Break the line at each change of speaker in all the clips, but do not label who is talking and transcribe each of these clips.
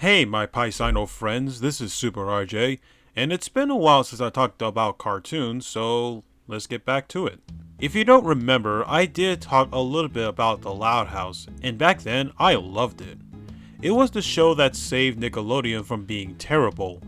Hey my Paisano friends, this is Super RJ, and it's been a while since I talked about cartoons, so let's get back to it. If you don't remember, I did talk a little bit about The Loud House, and back then I loved it. It was the show that saved Nickelodeon from being terrible,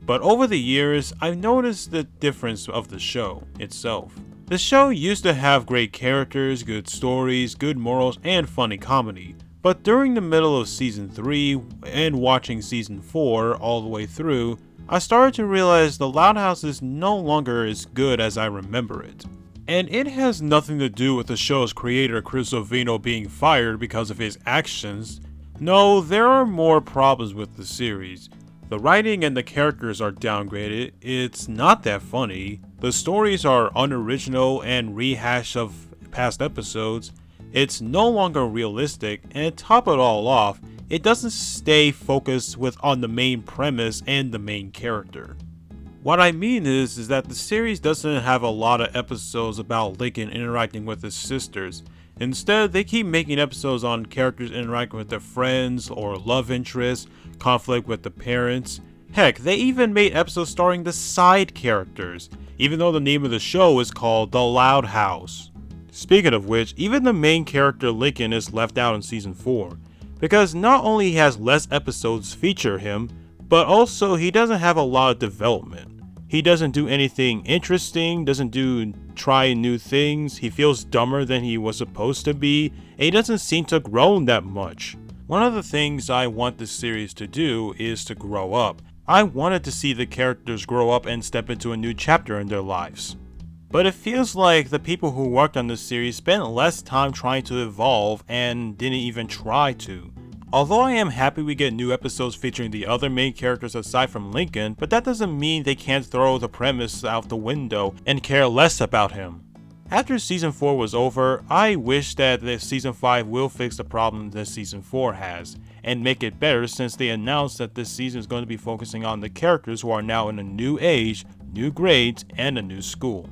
but over the years I've noticed the difference of the show itself. The show used to have great characters, good stories, good morals, and funny comedy. But during the middle of season 3 and watching season 4 all the way through, I started to realize The Loud House is no longer as good as I remember it. And it has nothing to do with the show's creator Chris Ovino being fired because of his actions. No, there are more problems with the series. The writing and the characters are downgraded, it's not that funny, the stories are unoriginal and rehash of past episodes, it's no longer realistic, and to top it all off, it doesn't stay focused on the main premise and the main character. What I mean is that the series doesn't have a lot of episodes about Lincoln interacting with his sisters. Instead, they keep making episodes on characters interacting with their friends or love interests, conflict with the parents. Heck, they even made episodes starring the side characters, even though the name of the show is called The Loud House. Speaking of which, even the main character Lincoln is left out in season 4, because not only has less episodes feature him, but also he doesn't have a lot of development. He doesn't do anything interesting, doesn't try new things, he feels dumber than he was supposed to be, and he doesn't seem to have grown that much. One of the things I want this series to do is to grow up. I wanted to see the characters grow up and step into a new chapter in their lives. But it feels like the people who worked on this series spent less time trying to evolve and didn't even try to. Although I am happy we get new episodes featuring the other main characters aside from Lincoln, but that doesn't mean they can't throw the premise out the window and care less about him. After season 4 was over, I wish that season 5 will fix the problem that season 4 has, and make it better since they announced that this season is going to be focusing on the characters who are now in a new age, new grades, and a new school.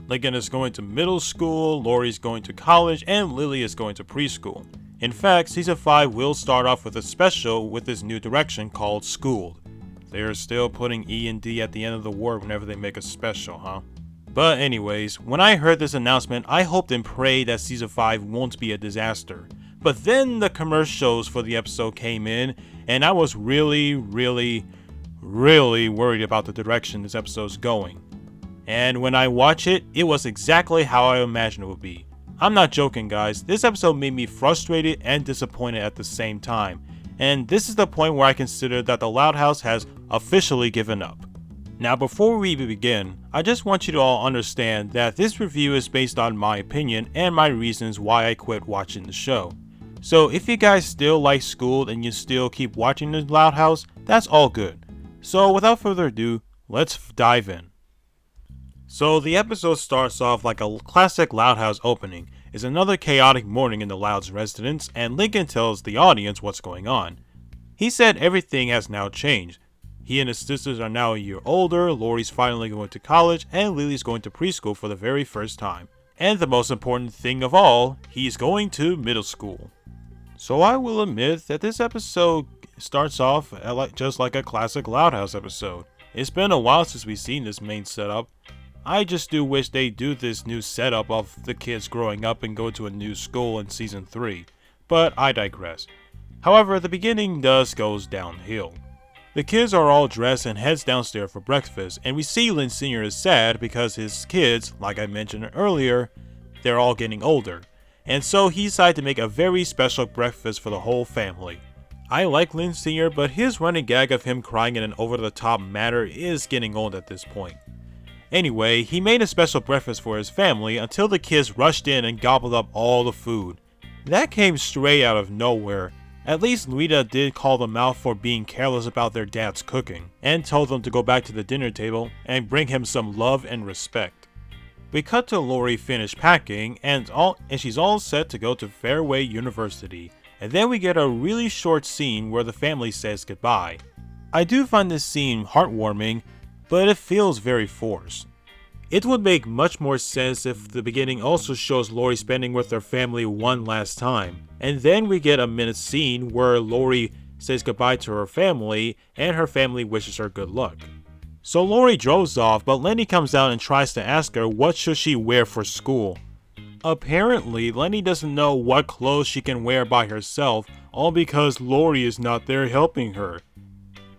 Lincoln is going to middle school, Lori's going to college, and Lily is going to preschool. In fact, season 5 will start off with a special with this new direction called Schooled. They are still putting E and D at the end of the word whenever they make a special, huh? But anyways, when I heard this announcement, I hoped and prayed that season 5 won't be a disaster. But then the commercials for the episode came in, and I was really worried about the direction this episode's going. And when I watch it, it was exactly how I imagined it would be. I'm not joking guys, this episode made me frustrated and disappointed at the same time. And this is the point where I consider that The Loud House has officially given up. Now before we begin, I just want you to all understand that this review is based on my opinion and my reasons why I quit watching the show. So if you guys still like Schooled and you still keep watching The Loud House, that's all good. So without further ado, let's dive in. So the episode starts off like a classic Loud House opening. It's another chaotic morning in the Loud's residence, and Lincoln tells the audience what's going on. He said everything has now changed. He and his sisters are now a year older, Lori's finally going to college, and Lily's going to preschool for the very first time. And the most important thing of all, he's going to middle school. So I will admit that this episode starts off just like a classic Loud House episode. It's been a while since we've seen this main setup. I just do wish they do this new setup of the kids growing up and go to a new school in season 3, but I digress. However, the beginning goes downhill. The kids are all dressed and heads downstairs for breakfast, and we see Lin Sr. is sad because his kids, like I mentioned earlier, they're all getting older, and so he decided to make a very special breakfast for the whole family. I like Lin Sr., but his running gag of him crying in an over-the-top manner is getting old at this point. Anyway, he made a special breakfast for his family until the kids rushed in and gobbled up all the food. That came straight out of nowhere. At least Rita did call them out for being careless about their dad's cooking, and told them to go back to the dinner table and bring him some love and respect. We cut to Lori finish packing, and she's all set to go to Fairway University, and then we get a really short scene where the family says goodbye. I do find this scene heartwarming, but it feels very forced. It would make much more sense if the beginning also shows Lori spending with her family one last time, and then we get a minute scene where Lori says goodbye to her family, and her family wishes her good luck. So Lori droves off, but Leni comes out and tries to ask her what should she wear for school. Apparently, Leni doesn't know what clothes she can wear by herself, all because Lori is not there helping her.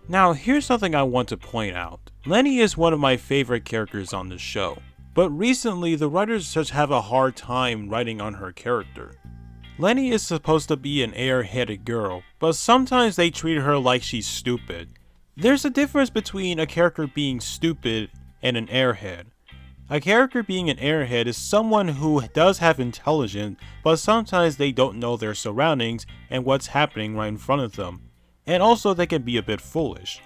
Now, here's something I want to point out. Leni is one of my favorite characters on the show, but recently the writers just have a hard time writing on her character. Leni is supposed to be an airheaded girl, but sometimes they treat her like she's stupid. There's a difference between a character being stupid and an airhead. A character being an airhead is someone who does have intelligence, but sometimes they don't know their surroundings and what's happening right in front of them. And also they can be a bit foolish.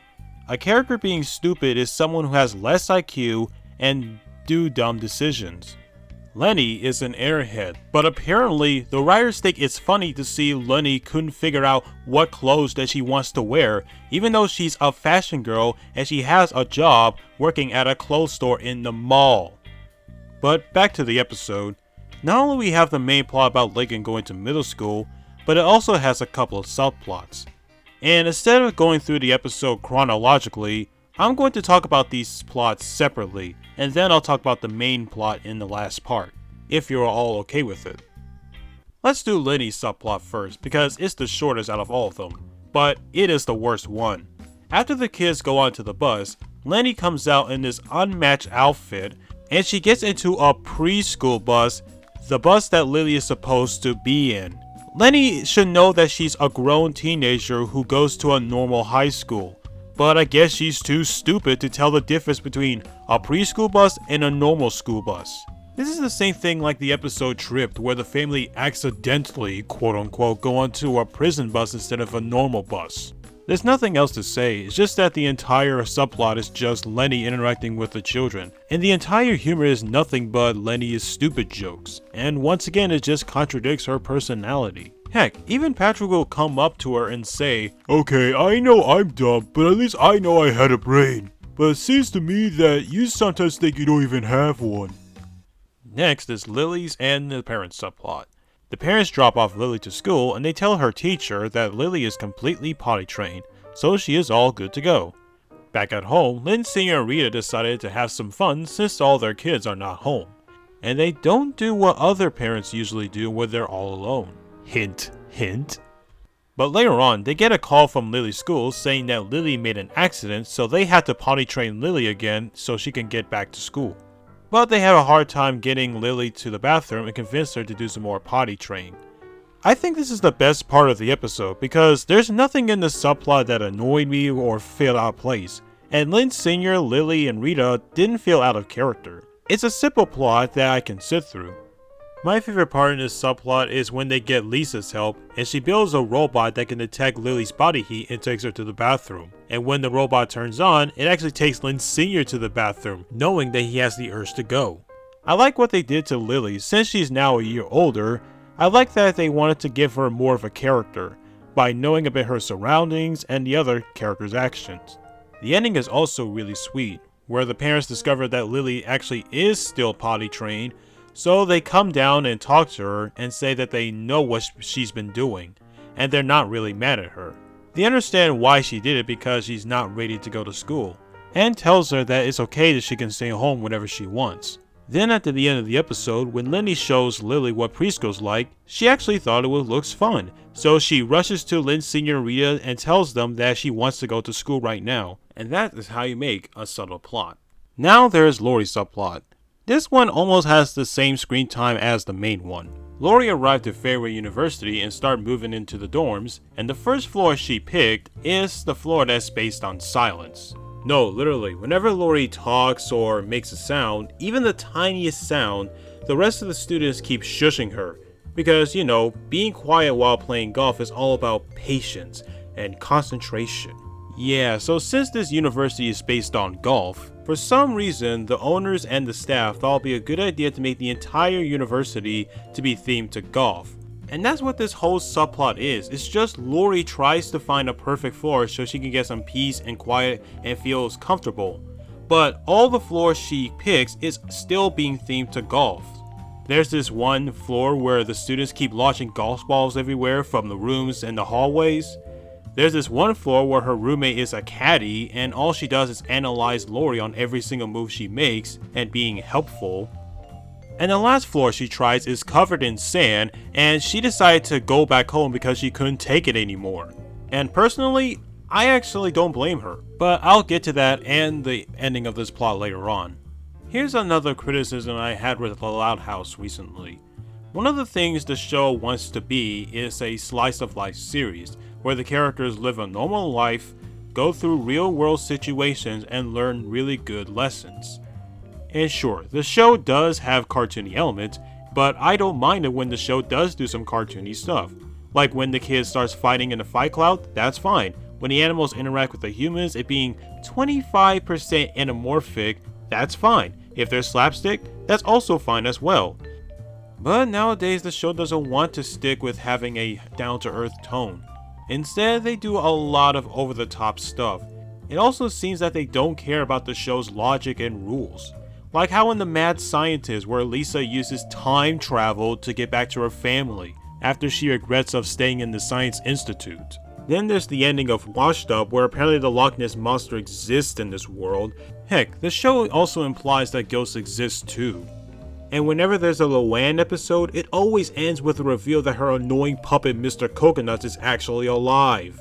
A character being stupid is someone who has less IQ and do dumb decisions. Leni is an airhead, but apparently the writers think it's funny to see Leni couldn't figure out what clothes that she wants to wear, even though she's a fashion girl and she has a job working at a clothes store in the mall. But back to the episode. Not only we have the main plot about Lincoln going to middle school, but it also has a couple of subplots. And instead of going through the episode chronologically, I'm going to talk about these plots separately, and then I'll talk about the main plot in the last part, if you're all okay with it. Let's do Leni's subplot first, because it's the shortest out of all of them, but it is the worst one. After the kids go onto the bus, Leni comes out in this unmatched outfit, and she gets into a preschool bus, the bus that Lily is supposed to be in. Leni should know that she's a grown teenager who goes to a normal high school. But I guess she's too stupid to tell the difference between a preschool bus and a normal school bus. This is the same thing like the episode Tripped, where the family accidentally, quote unquote, go onto a prison bus instead of a normal bus. There's nothing else to say, it's just that the entire subplot is just Leni interacting with the children, and the entire humor is nothing but Leni's stupid jokes, and once again it just contradicts her personality. Heck, even Patrick will come up to her and say, "Okay, I know I'm dumb, but at least I know I had a brain. But it seems to me that you sometimes think you don't even have one." Next is Lily's and the parents' subplot. The parents drop off Lily to school and they tell her teacher that Lily is completely potty trained, so she is all good to go. Back at home, Lynn Sr. and Rita decided to have some fun since all their kids are not home. And they don't do what other parents usually do when they're all alone. Hint, hint. But later on, they get a call from Lily's school saying that Lily made an accident, so they had to potty train Lily again so she can get back to school. But they have a hard time getting Lily to the bathroom and convince her to do some more potty training. I think this is the best part of the episode because there's nothing in the subplot that annoyed me or felt out of place, and Lynn Sr., Lily, and Rita didn't feel out of character. It's a simple plot that I can sit through. My favorite part in this subplot is when they get Lisa's help and she builds a robot that can detect Lily's body heat and takes her to the bathroom. And when the robot turns on, it actually takes Lynn Sr. to the bathroom, knowing that he has the urge to go. I like what they did to Lily since she's now a year older. I like that they wanted to give her more of a character by knowing about her surroundings and the other characters' actions. The ending is also really sweet, where the parents discover that Lily actually is still potty trained. So they come down and talk to her and say that they know what she's been doing, and they're not really mad at her. They understand why she did it because she's not ready to go to school, and tells her that it's okay that she can stay home whenever she wants. Then at the end of the episode, when Leni shows Lily what preschool's like, she actually thought it looks fun. So she rushes to Lynn Sr. and Rita and tells them that she wants to go to school right now, and that is how you make a subtle plot. Now there's Lori's subplot. This one almost has the same screen time as the main one. Lori arrived at Fairway University and started moving into the dorms, and the first floor she picked is the floor that's based on silence. No, literally, whenever Lori talks or makes a sound, even the tiniest sound, the rest of the students keep shushing her. Because, you know, being quiet while playing golf is all about patience and concentration. Yeah, so since this university is based on golf, for some reason, the owners and the staff thought it would be a good idea to make the entire university to be themed to golf. And that's what this whole subplot is. It's just Lori tries to find a perfect floor so she can get some peace and quiet and feels comfortable. But all the floors she picks is still being themed to golf. There's this one floor where the students keep launching golf balls everywhere from the rooms and the hallways. There's this one floor where her roommate is a caddy and all she does is analyze Lori on every single move she makes and being helpful. And the last floor she tries is covered in sand and she decided to go back home because she couldn't take it anymore. And personally, I actually don't blame her, but I'll get to that and the ending of this plot later on. Here's another criticism I had with The Loud House recently. One of the things the show wants to be is a slice of life series, where the characters live a normal life, go through real world situations, and learn really good lessons. And sure, the show does have cartoony elements, but I don't mind it when the show does do some cartoony stuff. Like when the kid starts fighting in a fight cloud, that's fine. When the animals interact with the humans, it being 25% anamorphic, that's fine. If there's slapstick, that's also fine as well. But nowadays the show doesn't want to stick with having a down-to-earth tone. Instead, they do a lot of over-the-top stuff. It also seems that they don't care about the show's logic and rules. Like how in The Mad Scientist, where Lisa uses time travel to get back to her family, after she regrets of staying in the Science Institute. Then there's the ending of Washed Up, where apparently the Loch Ness Monster exists in this world. Heck, the show also implies that ghosts exist too. And whenever there's a Luann episode, it always ends with a reveal that her annoying puppet Mr. Coconuts is actually alive.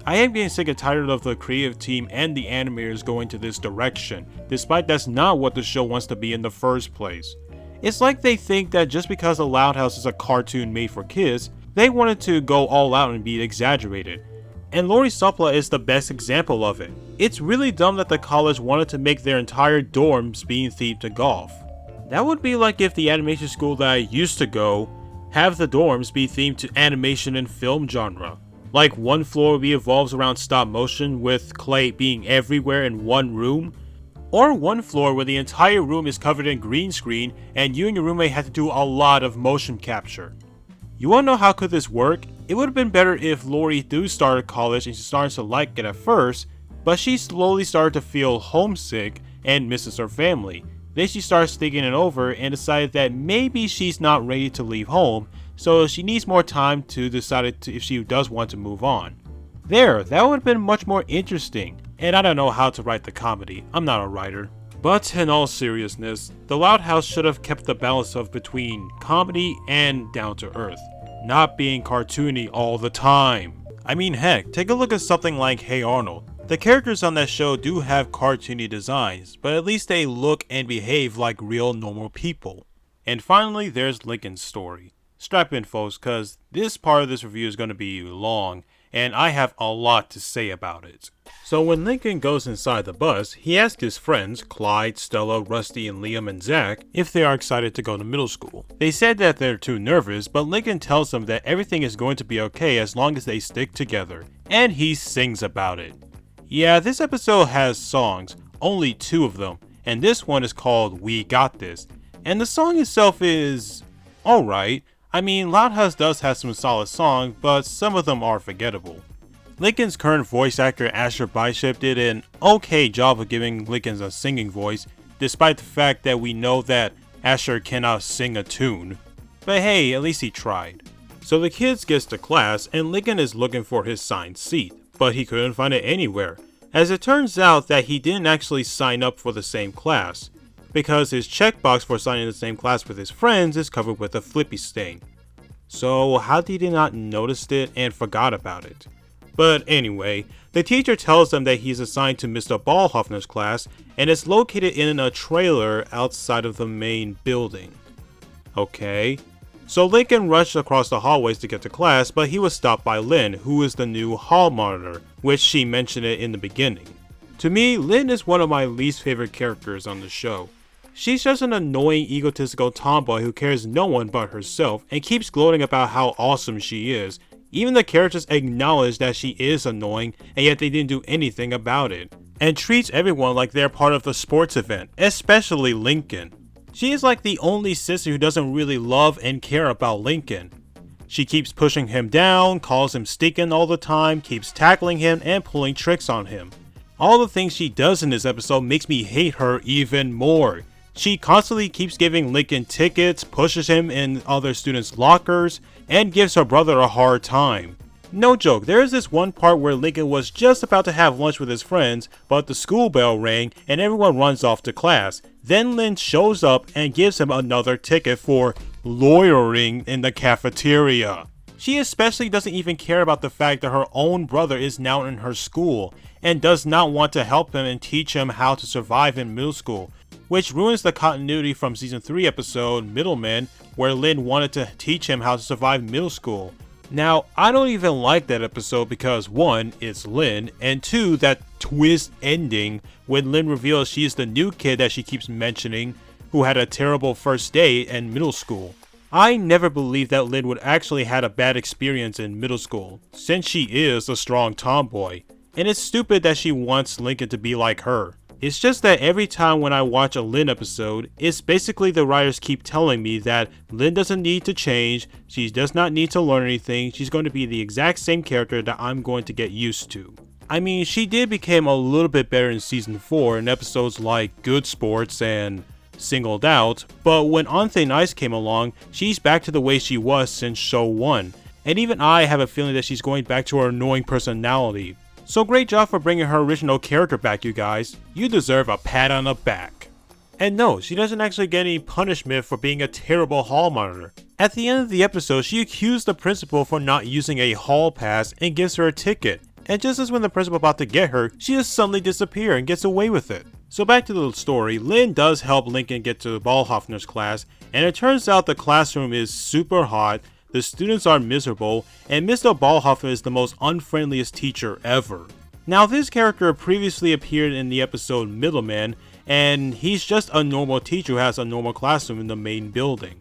I am getting sick and tired of the creative team and the animators going to this direction, despite that's not what the show wants to be in the first place. It's like they think that just because The Loud House is a cartoon made for kids, they wanted to go all out and be exaggerated. And Lori's subplot is the best example of it. It's really dumb that the college wanted to make their entire dorms being themed to golf. That would be like if the animation school that I used to go have the dorms be themed to animation and film genre. Like one floor revolves around stop motion with clay being everywhere in one room. Or one floor where the entire room is covered in green screen and you and your roommate had to do a lot of motion capture. You wanna know how could this work? It would have been better if Lori do start college and she started to like it at first, but she slowly started to feel homesick and misses her family. Then she starts thinking it over and decided that maybe she's not ready to leave home, so she needs more time to decide if she does want to move on. There, that would have been much more interesting. And I don't know how to write the comedy, I'm not a writer. But in all seriousness, The Loud House should have kept the balance of between comedy and down to earth, not being cartoony all the time. I mean heck, take a look at something like Hey Arnold. The characters on that show do have cartoony designs, but at least they look and behave like real normal people. And finally, there's Lincoln's story. Strap in folks, cause this part of this review is going to be long, and I have a lot to say about it. So when Lincoln goes inside the bus, he asks his friends, Clyde, Stella, Rusty, and Liam and Zach, if they are excited to go to middle school. They said that they're too nervous, but Lincoln tells them that everything is going to be okay as long as they stick together, and he sings about it. Yeah, this episode has songs, only 2 of them, and this one is called We Got This, and the song itself is alright. I mean, Loud House does have some solid songs, but some of them are forgettable. Lincoln's current voice actor Asher Bishop did an okay job of giving Lincoln a singing voice, despite the fact that we know that Asher cannot sing a tune. But hey, at least he tried. So the kids gets to class and Lincoln is looking for his signed seat, but he couldn't find it anywhere, as it turns out that he didn't actually sign up for the same class, because his checkbox for signing the same class with his friends is covered with a flippy stain. So how did he not notice it and forgot about it? But anyway, the teacher tells them that he's assigned to Mr. Ballhoffner's class and it's located in a trailer outside of the main building. Okay. So Lincoln rushed across the hallways to get to class, but he was stopped by Lynn, who is the new hall monitor, which she mentioned it in the beginning. To me, Lynn is one of my least favorite characters on the show. She's just an annoying, egotistical tomboy who cares no one but herself and keeps gloating about how awesome she is. Even the characters acknowledge that she is annoying, and yet they didn't do anything about it. And treats everyone like they're part of the sports event, especially Lincoln. She is like the only sister who doesn't really love and care about Lincoln. She keeps pushing him down, calls him stinking all the time, keeps tackling him and pulling tricks on him. All the things she does in this episode makes me hate her even more. She constantly keeps giving Lincoln tickets, pushes him in other students' lockers, and gives her brother a hard time. No joke, there is this one part where Lincoln was just about to have lunch with his friends, but the school bell rang and everyone runs off to class. Then Lin shows up and gives him another ticket for loitering in the cafeteria. She especially doesn't even care about the fact that her own brother is now in her school and does not want to help him and teach him how to survive in middle school, which ruins the continuity from season 3 episode Middleman, where Lin wanted to teach him how to survive middle school. Now, I don't even like that episode because 1, it's Lin, and 2, that twist ending when Lin reveals she is the new kid that she keeps mentioning who had a terrible first day in middle school. I never believed that Lin would actually had a bad experience in middle school, since she is a strong tomboy, and it's stupid that she wants Lincoln to be like her. It's just that every time when I watch a Lin episode, it's basically the writers keep telling me that Lin doesn't need to change, she does not need to learn anything, she's going to be the exact same character that I'm going to get used to. I mean, she did become a little bit better in season 4 in episodes like Good Sports and Singled Out, but when On Thin Ice came along, she's back to the way she was since show 1, and even I have a feeling that she's going back to her annoying personality. So great job for bringing her original character back, you guys. You deserve a pat on the back. And no, she doesn't actually get any punishment for being a terrible hall monitor. At the end of the episode, she accused the principal for not using a hall pass and gives her a ticket. And just as when the principal about to get her, she just suddenly disappears and gets away with it. So back to the story, Lin does help Lincoln get to Ballhoffner's class, and it turns out the classroom is super hot, the students are miserable, and Mr. Ballhoffner is the most unfriendliest teacher ever. Now this character previously appeared in the episode Middleman, and he's just a normal teacher who has a normal classroom in the main building.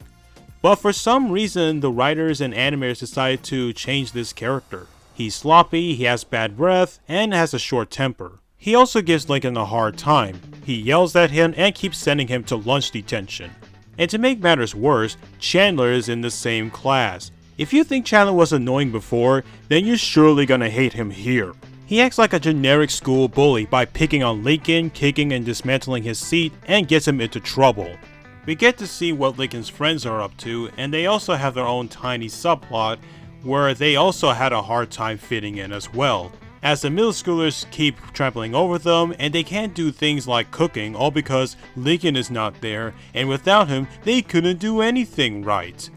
But for some reason, the writers and animators decided to change this character. He's sloppy, he has bad breath, and has a short temper. He also gives Lincoln a hard time. He yells at him and keeps sending him to lunch detention. And to make matters worse, Chandler is in the same class. If you think Chandler was annoying before, then you're surely gonna hate him here. He acts like a generic school bully by picking on Lincoln, kicking and dismantling his seat, and gets him into trouble. We get to see what Lincoln's friends are up to, and they also have their own tiny subplot where they also had a hard time fitting in as well, as the middle schoolers keep trampling over them and they can't do things like cooking, all because Lincoln is not there, and without him they couldn't do anything right.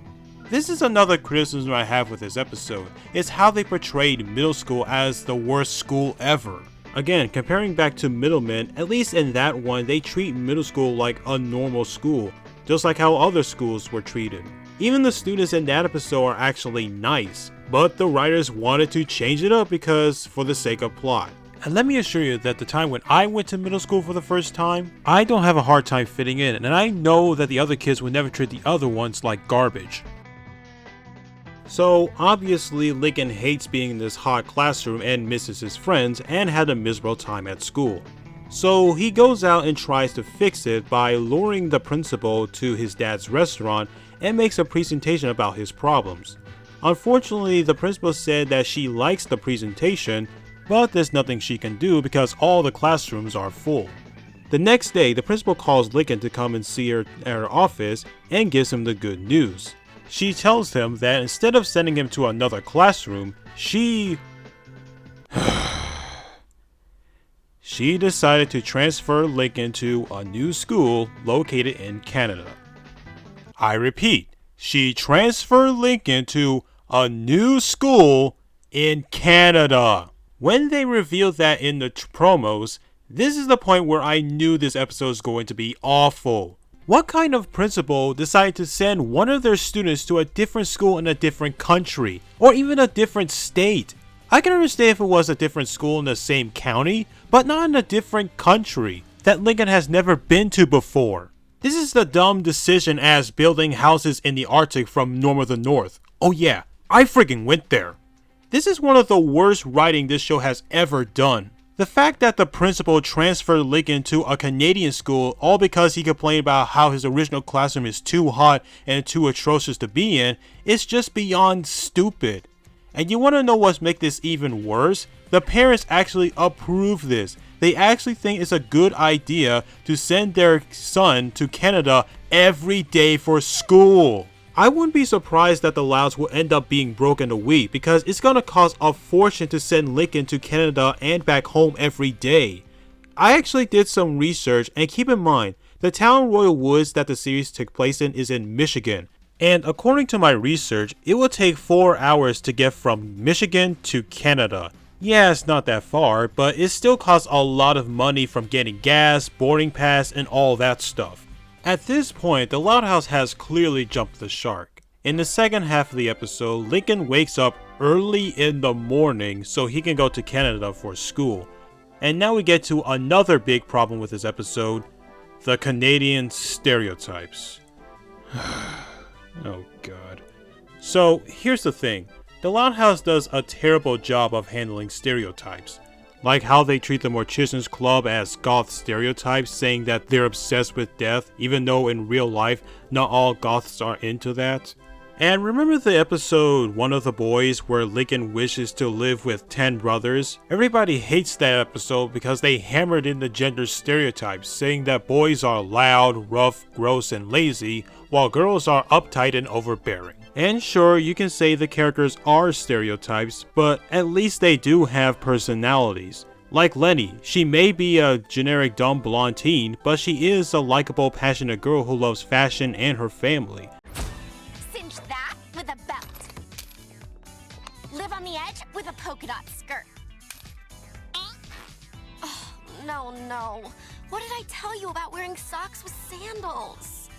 This is another criticism I have with this episode, is how they portrayed middle school as the worst school ever. Again, comparing back to Middleman, at least in that one they treat middle school like a normal school, just like how other schools were treated. Even the students in that episode are actually nice, but the writers wanted to change it up because for the sake of plot. And let me assure you that the time when I went to middle school for the first time, I don't have a hard time fitting in, and I know that the other kids would never treat the other ones like garbage. So obviously Lincoln hates being in this hot classroom and misses his friends and had a miserable time at school. So he goes out and tries to fix it by luring the principal to his dad's restaurant and makes a presentation about his problems. Unfortunately, the principal said that she likes the presentation, but there's nothing she can do because all the classrooms are full. The next day, the principal calls Lincoln to come and see her at her office and gives him the good news. She tells him that instead of sending him to another classroom, she decided to transfer Lincoln to a new school located in Canada. I repeat, she transferred Lincoln to a new school in Canada. When they revealed that in the promos, this is the point where I knew this episode was going to be awful. What kind of principal decided to send one of their students to a different school in a different country, or even a different state? I can understand if it was a different school in the same county, but not in a different country that Lincoln has never been to before. This is the dumb decision as building houses in the Arctic from Norm of the North. Oh yeah, I friggin' went there. This is one of the worst writing this show has ever done. The fact that the principal transferred Lincoln to a Canadian school all because he complained about how his original classroom is too hot and too atrocious to be in is just beyond stupid. And you want to know what's make this even worse? The parents actually approve this. They actually think it's a good idea to send their son to Canada every day for school. I wouldn't be surprised that the Louds will end up being broke in a week because it's gonna cost a fortune to send Lincoln to Canada and back home every day. I actually did some research, and keep in mind, the town Royal Woods that the series took place in is in Michigan. And according to my research, it will take 4 hours to get from Michigan to Canada. Yeah, it's not that far, but it still costs a lot of money from getting gas, boarding pass, and all that stuff. At this point, the Loud House has clearly jumped the shark. In the second half of the episode, Lincoln wakes up early in the morning so he can go to Canada for school. And now we get to another big problem with this episode, the Canadian stereotypes. Oh god. So, here's the thing. The Loud House does a terrible job of handling stereotypes. Like how they treat the Morticians Club as goth stereotypes, saying that they're obsessed with death, even though in real life, not all goths are into that. And remember the episode One of the Boys where Lincoln wishes to live with 10 brothers? Everybody hates that episode because they hammered in the gender stereotypes, saying that boys are loud, rough, gross, and lazy, while girls are uptight and overbearing. And sure, you can say the characters are stereotypes, but at least they do have personalities. Like Leni, she may be a generic dumb blonde teen, but she is a likable, passionate girl who loves fashion and her family.
Cinch that with a belt. Live on the edge with a polka dot skirt. Oh, no. What did I tell you about wearing socks with sandals?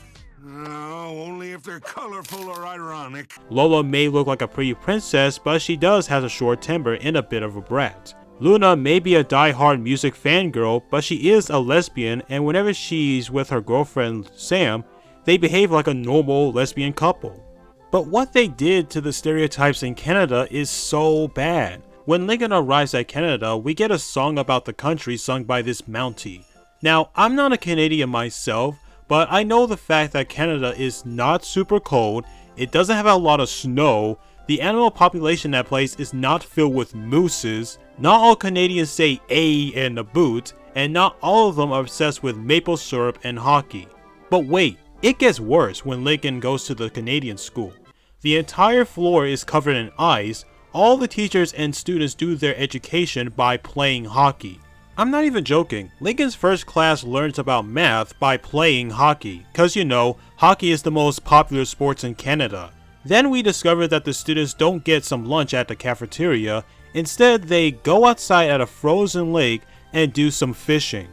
No, only if they're colorful or ironic.
Lola may look like a pretty princess, but she does have a short temper and a bit of a brat. Luna may be a die-hard music fangirl, but she is a lesbian, and whenever she's with her girlfriend Sam, they behave like a normal lesbian couple. But what they did to the stereotypes in Canada is so bad. When Lincoln arrives at Canada, we get a song about the country sung by this Mountie. Now, I'm not a Canadian myself, but I know the fact that Canada is not super cold, it doesn't have a lot of snow, the animal population in that place is not filled with mooses, not all Canadians say "a" and abut, and not all of them are obsessed with maple syrup and hockey. But wait, it gets worse when Lincoln goes to the Canadian school. The entire floor is covered in ice, all the teachers and students do their education by playing hockey. I'm not even joking, Lincoln's first class learns about math by playing hockey, cause you know, hockey is the most popular sport in Canada. Then we discover that the students don't get some lunch at the cafeteria, instead they go outside at a frozen lake and do some fishing.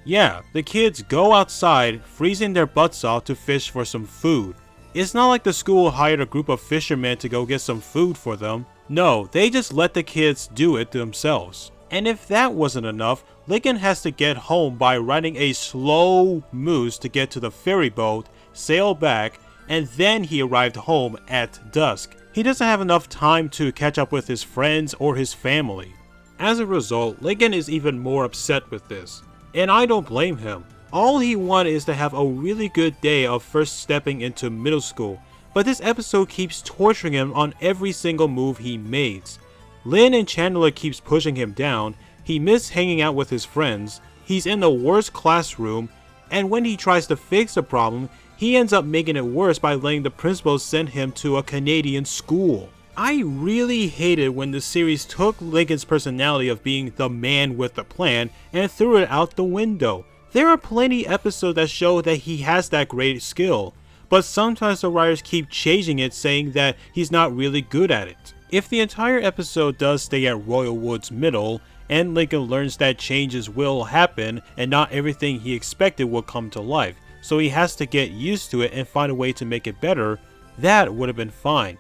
Yeah, the kids go outside, freezing their butts off to fish for some food. It's not like the school hired a group of fishermen to go get some food for them. No, they just let the kids do it themselves. And if that wasn't enough, Lincoln has to get home by riding a slow moose to get to the ferry boat, sail back, and then he arrived home at dusk. He doesn't have enough time to catch up with his friends or his family. As a result, Lincoln is even more upset with this. And I don't blame him. All he wanted is to have a really good day of first stepping into middle school, but this episode keeps torturing him on every single move he makes. Lynn and Chandler keeps pushing him down, he misses hanging out with his friends, he's in the worst classroom, and when he tries to fix the problem, he ends up making it worse by letting the principal send him to a Canadian school. I really hated when the series took Lincoln's personality of being the man with the plan and threw it out the window. There are plenty episodes that show that he has that great skill, but sometimes the writers keep changing it, saying that he's not really good at it. If the entire episode does stay at Royal Woods Middle, and Lincoln learns that changes will happen and not everything he expected will come to life, so he has to get used to it and find a way to make it better, that would have been fine.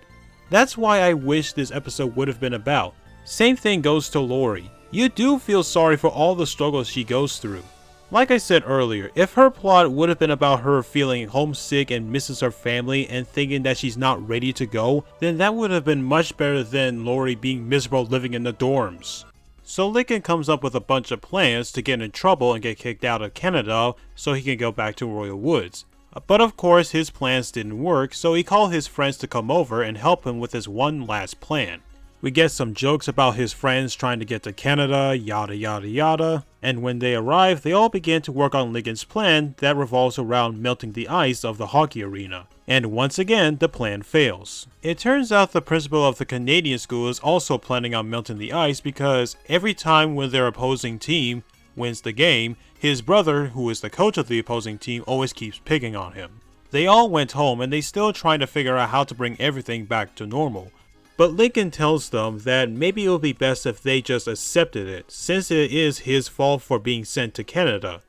That's why I wish this episode would have been about. Same thing goes to Lori. You do feel sorry for all the struggles she goes through. Like I said earlier, if her plot would have been about her feeling homesick and misses her family and thinking that she's not ready to go, then that would have been much better than Lori being miserable living in the dorms. So Lincoln comes up with a bunch of plans to get in trouble and get kicked out of Canada so he can go back to Royal Woods. But of course his plans didn't work, so he called his friends to come over and help him with his one last plan. We get some jokes about his friends trying to get to Canada, yada yada yada, and when they arrive, they all begin to work on Lincoln's plan that revolves around melting the ice of the hockey arena. And once again, the plan fails. It turns out the principal of the Canadian school is also planning on melting the ice because every time when their opposing team wins the game, his brother, who is the coach of the opposing team, always keeps picking on him. They all went home and they still trying to figure out how to bring everything back to normal. But Lincoln tells them that maybe it would be best if they just accepted it, since it is his fault for being sent to Canada.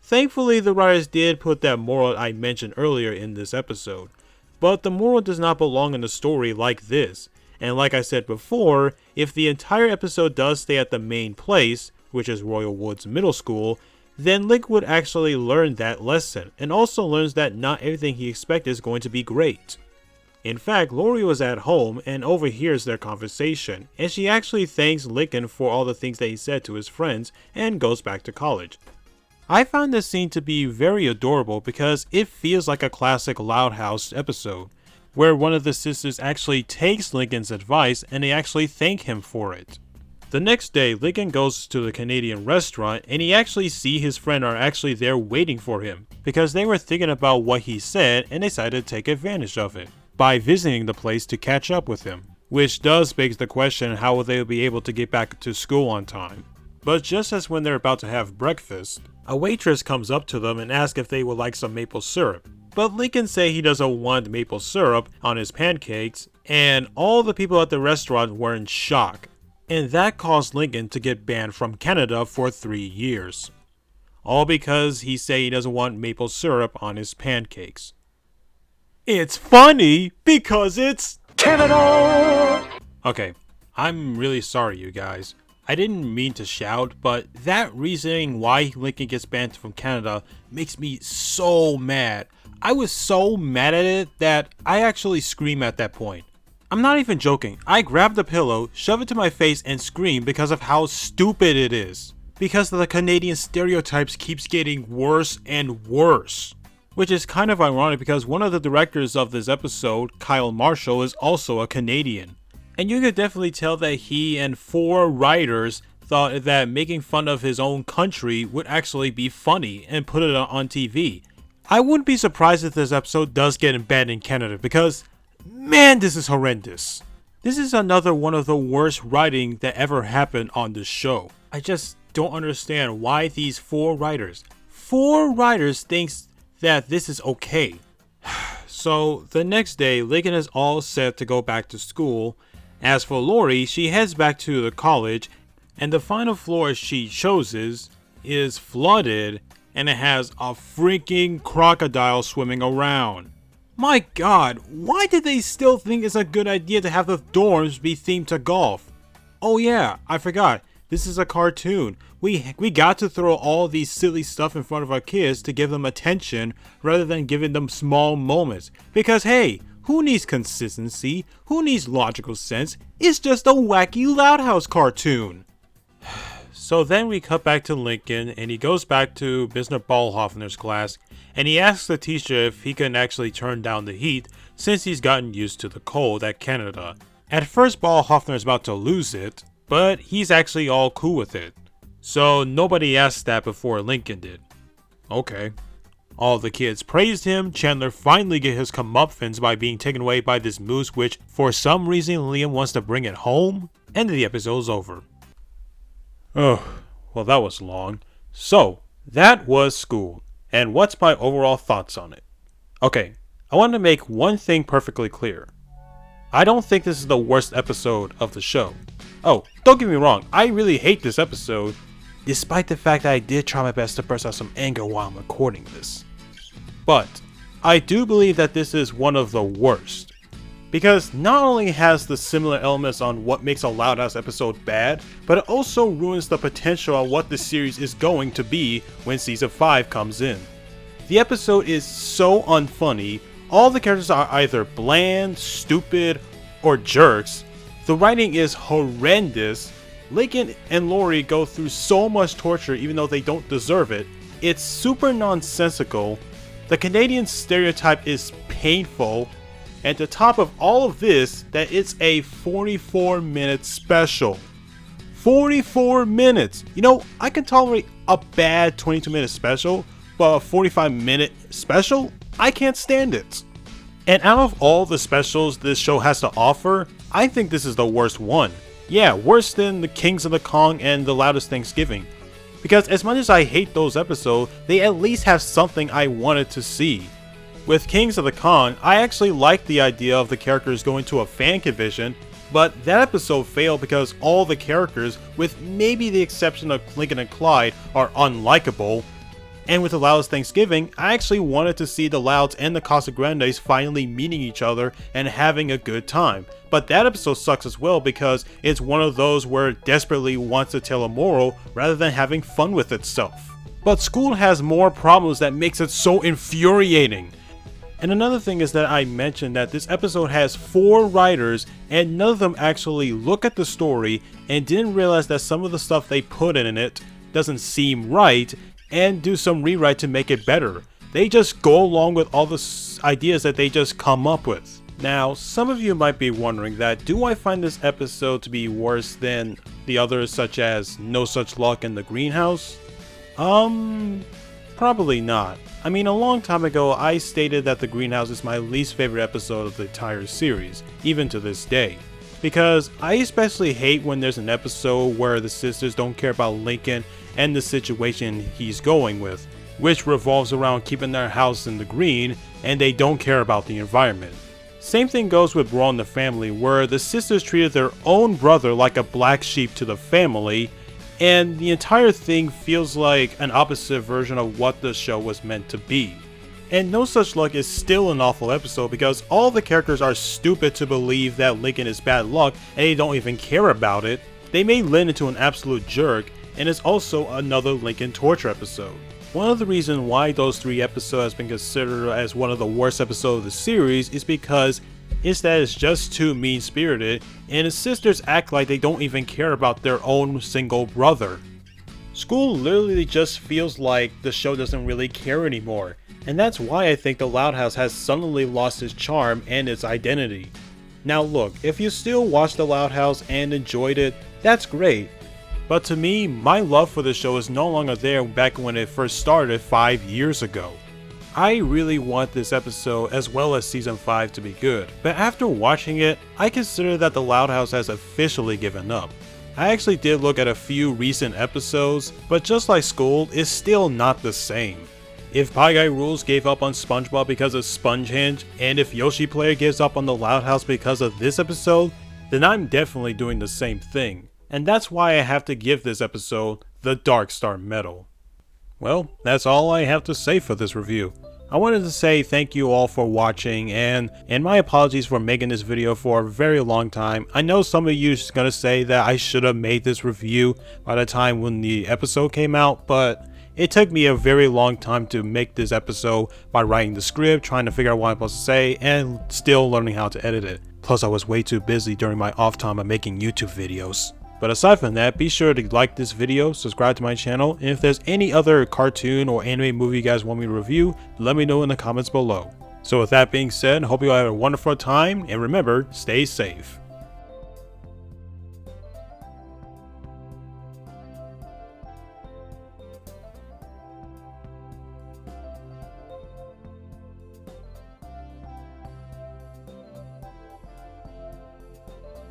Thankfully, the writers did put that moral I mentioned earlier in this episode, but the moral does not belong in a story like this. And like I said before, if the entire episode does stay at the main place, which is Royal Woods Middle School, then Link would actually learn that lesson, and also learns that not everything he expected is going to be great. In fact, Lori was at home and overhears their conversation, and she actually thanks Lincoln for all the things that he said to his friends and goes back to college. I found this scene to be very adorable because it feels like a classic Loud House episode, where one of the sisters actually takes Lincoln's advice and they actually thank him for it. The next day, Lincoln goes to the Canadian restaurant and he actually sees his friend are actually there waiting for him because they were thinking about what he said and decided to take advantage of it by visiting the place to catch up with him, which does beg the question how will they be able to get back to school on time. But just as when they're about to have breakfast, a waitress comes up to them and asks if they would like some maple syrup. But Lincoln say he doesn't want maple syrup on his pancakes, and all the people at the restaurant were in shock. And that caused Lincoln to get banned from Canada for 3 years. All because he say he doesn't want maple syrup on his pancakes. It's funny because it's Canada! Okay, I'm really sorry you guys. I didn't mean to shout, but that reasoning why Lincoln gets banned from Canada makes me so mad. I was so mad at it that I actually screamed at that point. I'm not even joking. I grabbed the pillow, shoved it to my face, and screamed because of how stupid it is. Because the Canadian stereotypes keeps getting worse and worse. Which is kind of ironic because one of the directors of this episode, Kyle Marshall, is also a Canadian. And you could definitely tell that he and 4 writers thought that making fun of his own country would actually be funny and put it on TV. I wouldn't be surprised if this episode does get banned in Canada because, man, this is horrendous. This is another one of the worst writing that ever happened on this show. I just don't understand why these 4 writers thinks that this is okay. So the next day, Lincoln is all set to go back to school. As for Lori, she heads back to the college, and the final floor she chooses is flooded, and it has a freaking crocodile swimming around. My god, why did they still think it's a good idea to have the dorms be themed to golf? Oh yeah, I forgot, this is a cartoon. We got to throw all these silly stuff in front of our kids to give them attention rather than giving them small moments. Because hey, who needs consistency? Who needs logical sense? It's just a wacky Loud House cartoon. So then we cut back to Lincoln and he goes back to Mr. Ballhoffner's class and he asks the teacher if he can actually turn down the heat since he's gotten used to the cold at Canada. At first Ballhoffner is about to lose it, but he's actually all cool with it. So nobody asked that before Lincoln did. Okay. All the kids praised him. Chandler finally get his comeuppance by being taken away by this moose, which for some reason Liam wants to bring it home. And the episode's over. Oh, well that was long. So, that was school. And what's my overall thoughts on it? Okay, I want to make one thing perfectly clear. I don't think this is the worst episode of the show. Oh, don't get me wrong, I really hate this episode, despite the fact that I did try my best to burst out some anger while I'm recording this. But, I do believe that this is one of the worst. Because not only has the similar elements on what makes a Loud House episode bad, but it also ruins the potential on what the series is going to be when season 5 comes in. The episode is so unfunny, all the characters are either bland, stupid, or jerks. The writing is horrendous. Lincoln and Lori go through so much torture even though they don't deserve it. It's super nonsensical. The Canadian stereotype is painful. And to top of all of this, that it's a 44-minute special. 44 minutes! You know, I can tolerate a bad 22-minute special, but a 45-minute special? I can't stand it. And out of all the specials this show has to offer, I think this is the worst one. Yeah, worse than the Kings of the Kong and The Loudest Thanksgiving. Because as much as I hate those episodes, they at least have something I wanted to see. With Kings of the Kong, I actually liked the idea of the characters going to a fan convention, but that episode failed because all the characters, with maybe the exception of Lincoln and Clyde, are unlikable. And with The Loudest Thanksgiving, I actually wanted to see the Louds and the Casagrandes finally meeting each other and having a good time. But that episode sucks as well because it's one of those where it desperately wants to tell a moral rather than having fun with itself. But School has more problems that makes it so infuriating. And another thing is that I mentioned that this episode has 4 writers and none of them actually look at the story and didn't realize that some of the stuff they put in it doesn't seem right and do some rewrite to make it better. They just go along with all the ideas that they just come up with. Now, some of you might be wondering that, do I find this episode to be worse than the others such as No Such Luck and The Greenhouse? Probably not. I mean, a long time ago, I stated that The Greenhouse is my least favorite episode of the entire series, even to this day. Because I especially hate when there's an episode where the sisters don't care about Lincoln and the situation he's going with, which revolves around keeping their house in the green and they don't care about the environment. Same thing goes with Brawl in the Family, where the sisters treated their own brother like a black sheep to the family, and the entire thing feels like an opposite version of what the show was meant to be. And No Such Luck is still an awful episode because all the characters are stupid to believe that Lincoln is bad luck and they don't even care about it. They made Lynn into an absolute jerk, and it's also another Lincoln torture episode. One of the reasons why those 3 episodes has been considered as one of the worst episodes of the series is because it's just too mean-spirited, and the sisters act like they don't even care about their own single brother. School literally just feels like the show doesn't really care anymore, and that's why I think The Loud House has suddenly lost its charm and its identity. Now look, if you still watch The Loud House and enjoyed it, that's great. But to me, my love for the show is no longer there back when it first started 5 years ago. I really want this episode as well as season 5 to be good, but after watching it, I consider that The Loud House has officially given up. I actually did look at a few recent episodes, but just like School, it's still not the same. If Pie Guy Rules gave up on SpongeBob because of Spongehenge, and if Yoshi Player gives up on The Loud House because of this episode, then I'm definitely doing the same thing. And that's why I have to give this episode the Dark Star Medal. Well, that's all I have to say for this review. I wanted to say thank you all for watching, and my apologies for making this video for a very long time. I know some of you are going to say that I should have made this review by the time when the episode came out, but it took me a very long time to make this episode by writing the script, trying to figure out what I'm supposed to say, and still learning how to edit it. Plus I was way too busy during my off time of making YouTube videos. But aside from that, be sure to like this video, subscribe to my channel, and if there's any other cartoon or anime movie you guys want me to review, let me know in the comments below. So with that being said, hope you all have a wonderful time, and remember, stay safe.